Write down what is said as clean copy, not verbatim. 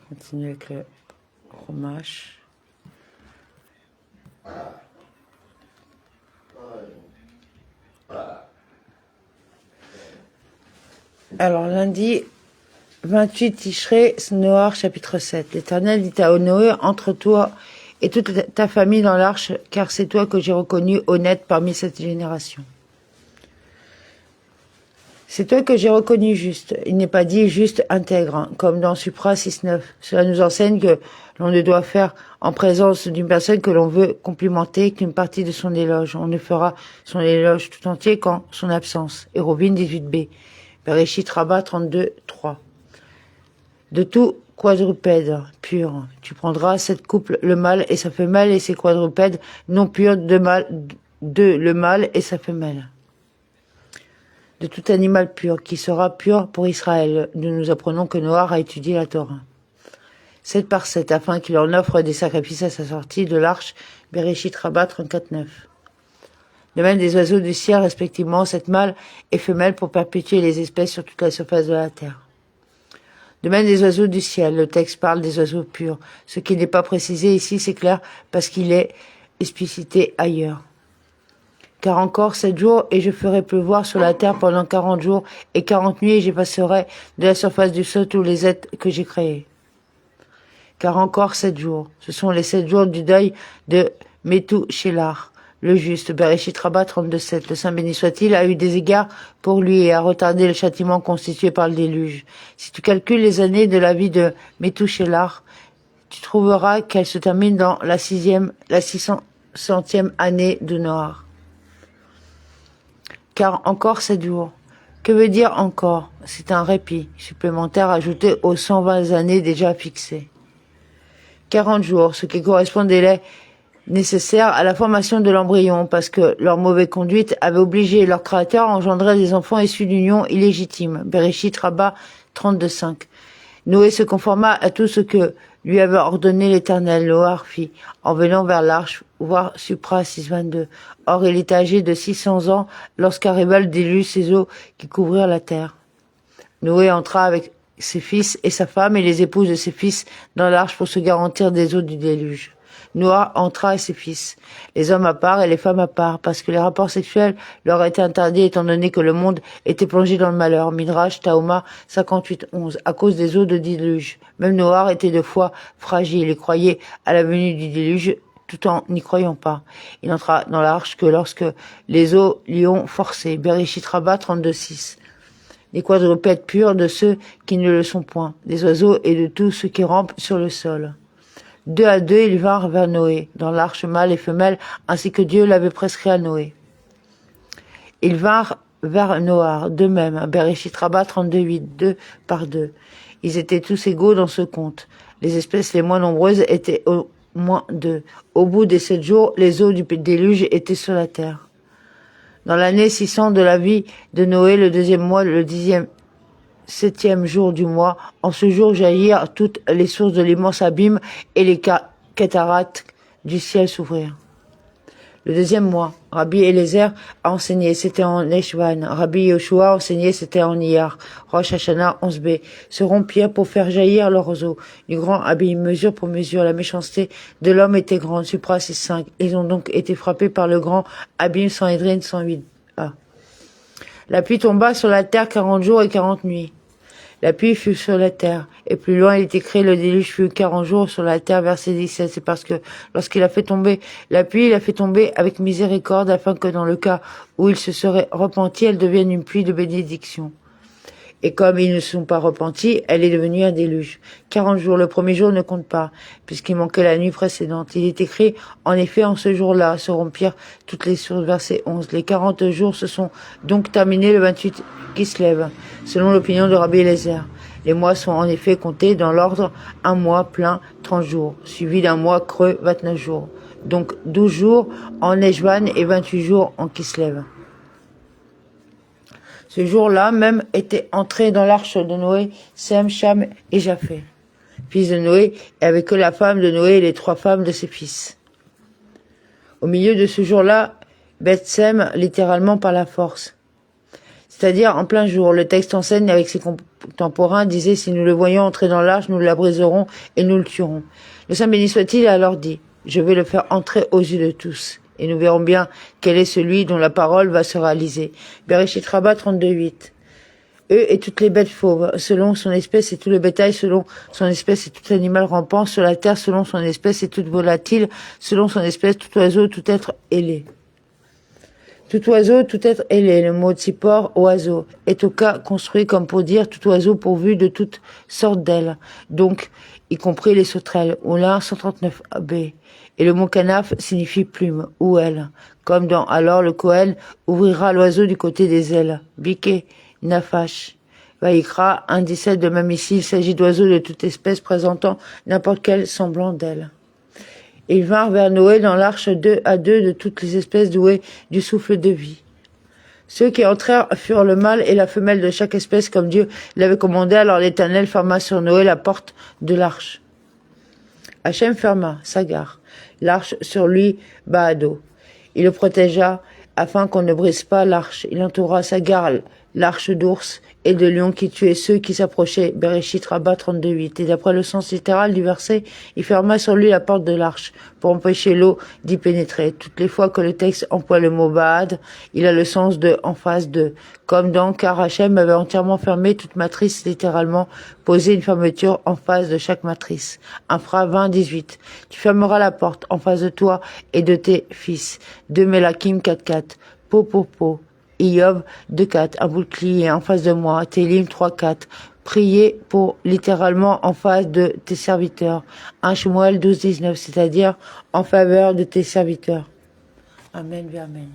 Continue avec le fromage. Alors, lundi 28 Tishré, Noach, chapitre 7. L'Éternel dit à Noé, entre toi et toute ta famille dans l'arche, car c'est toi que j'ai reconnu honnête parmi cette génération. C'est toi que j'ai reconnu juste. Il n'est pas dit juste intègre, hein, comme dans Supra 6.9. Cela nous enseigne que l'on ne doit faire en présence d'une personne que l'on veut complimenter qu'une partie de son éloge. On ne fera son éloge tout entier qu'en son absence. Hérovine 18b. Bereshit Rabbah 32.3. De tout quadrupède pur, tu prendras cette couple, le mâle et sa femelle, et ses quadrupèdes non purs, le mâle et sa femelle. De tout animal pur, qui sera pur pour Israël. Nous apprenons que Noach a étudié la Torah. 7 par 7, afin qu'il en offre des sacrifices à sa sortie de l'arche, Bereshit Rabbah 34.9. De même des oiseaux du ciel, respectivement, 7 mâles et femelles pour perpétuer les espèces sur toute la surface de la terre. De même des oiseaux du ciel, le texte parle des oiseaux purs. Ce qui n'est pas précisé ici, c'est clair, parce qu'il est explicité ailleurs. Car encore 7 jours, et je ferai pleuvoir sur la terre pendant 40 jours, et 40 nuits, et j'effacerai de la surface du sol tous les êtres que j'ai créés. Car encore 7 jours, ce sont les 7 jours du deuil de Methushélah, le juste. Bereshit Rabbah 32.7. Le Saint béni soit-il a eu des égards pour lui et a retardé le châtiment constitué par le déluge. Si tu calcules les années de la vie de Methushélah, tu trouveras qu'elle se termine dans la 600e année de Noach. Car encore 7 jours. Que veut dire encore? C'est un répit supplémentaire ajouté aux 120 années déjà fixées. 40 jours, ce qui correspond au délai nécessaire à la formation de l'embryon, parce que leur mauvaise conduite avait obligé leur créateur à engendrer des enfants issus d'unions illégitimes. Bereshit Rabbah 32.5. Noé se conforma à tout ce que lui avait ordonné l'Éternel. Noach fit, en venant vers l'arche, voir Supra 6.22. Or, il était âgé de 600 ans lorsqu'arriva le déluge, ces eaux qui couvrirent la terre. Noé entra avec ses fils et sa femme et les épouses de ses fils dans l'arche pour se garantir des eaux du déluge. Noach entra et ses fils, les hommes à part et les femmes à part, parce que les rapports sexuels leur étaient interdits étant donné que le monde était plongé dans le malheur. Midrash Tahoma 58.11, à cause des eaux de déluge. Même Noach était de foi fragile et croyait à la venue du déluge tout en n'y croyant pas. Il entra dans l'arche que lorsque les eaux l'y ont forcé. Bereshit Rabbah 32.6. Les quadrupèdes purs de ceux qui ne le sont point, des oiseaux et de tous ceux qui rampent sur le sol. 2 à 2, ils vinrent vers Noé, dans l'arche mâle et femelle, ainsi que Dieu l'avait prescrit à Noé. Ils vinrent vers Noach, d'eux-mêmes, Bereshit Rabbah 32.8, 2 par 2. Ils étaient tous égaux dans ce compte. Les espèces les moins nombreuses étaient au moins 2. Au bout des 7 jours, les eaux du déluge étaient sur la terre. Dans l'année 600 de la vie de Noé, le 2e mois, le 7e jour du mois, en ce jour jaillirent toutes les sources de l'immense abîme et les cataractes du ciel s'ouvrirent. Le 2e mois, Rabbi Eliezer a enseigné, c'était en Eshvan. Rabbi Yoshua a enseigné, c'était en Iyar. Rosh Hashanah 11b. Se rompirent pour faire jaillir leurs eaux. Du grand abîme, mesure pour mesure, la méchanceté de l'homme était grande. Supra 6.5. Ils ont donc été frappés par le grand abîme Sanhédrin 108a. La pluie tomba sur la terre 40 jours et 40 nuits. La pluie fut sur la terre. Et plus loin, il est écrit, le déluge fut 40 jours sur la terre, verset 17. C'est parce que lorsqu'il a fait tomber la pluie, il a fait tomber avec miséricorde, afin que dans le cas où il se serait repenti, elle devienne une pluie de bénédiction. Et comme ils ne sont pas repentis, elle est devenue un déluge. 40 jours, le premier jour ne compte pas, puisqu'il manquait la nuit précédente. Il est écrit, en effet, en ce jour-là, se rompirent toutes les sources, verset 11. Les 40 jours se sont donc terminés le 28 Kislev, selon l'opinion de Rabbi Eliezer. Les mois sont en effet comptés dans l'ordre, un mois plein, 30 jours, suivi d'un mois creux, 29 jours. Donc 12 jours en Eshvan et 28 jours en Kislev. Ce jour-là même était entré dans l'arche de Noé, Sem, Cham et Japheth, fils de Noé, et avec eux la femme de Noé et les 3 femmes de ses fils. Au milieu de ce jour-là, Beth Sem, littéralement par la force. c'est-à-dire en plein jour. Le texte enseigne avec ses contemporains, disait, si nous le voyons entrer dans l'arche, nous la briserons et nous le tuerons. Le Saint béni soit-il a alors dit, je vais le faire entrer aux yeux de tous. Et nous verrons bien quel est celui dont la parole va se réaliser. Bereshit Rabbah 32:8. Eux et toutes les bêtes fauves, selon son espèce et tout le bétail, selon son espèce et tout animal rampant sur la terre, selon son espèce et tout volatile, selon son espèce, tout oiseau, tout être ailé. Tout oiseau, tout être ailé, le mot tzipor, oiseau, est au cas construit comme pour dire tout oiseau pourvu de toutes sortes d'ailes, donc y compris les sauterelles, ou là 139b. Et le mot canaf signifie plume, ou aile, comme dans alors le Kohen ouvrira l'oiseau du côté des ailes, biquet, nafash. Vaïkra 1,17 de même ici, il s'agit d'oiseaux de toute espèce présentant n'importe quel semblant d'aile. Ils vinrent vers Noé dans l'arche 2 à 2 de toutes les espèces douées du souffle de vie. Ceux qui entrèrent furent le mâle et la femelle de chaque espèce comme Dieu l'avait commandé, alors l'Éternel ferma sur Noé la porte de l'arche. Hachem ferma, Sagar, l'arche sur lui, Baado. Il le protégea afin qu'on ne brise pas l'arche. Il entoura Sagar, l'arche d'ours et de lion qui tuait ceux qui s'approchaient. Bereshit Rabbah 32:8. Et d'après le sens littéral du verset, il ferma sur lui la porte de l'arche pour empêcher l'eau d'y pénétrer. Toutes les fois que le texte emploie le mot Baad, il a le sens de en face de, comme dans car Hachem avait entièrement fermé toute matrice, littéralement posé une fermeture en face de chaque matrice. Infra 20:18. Tu fermeras la porte en face de toi et de tes fils. 2 Melakim 4:4. Po. Iyov 2:4, un bouclier en face de moi. Télim 3:4, priez pour littéralement en face de tes serviteurs. 1 Shmuel 12:19, c'est-à-dire en faveur de tes serviteurs. Amen, amen.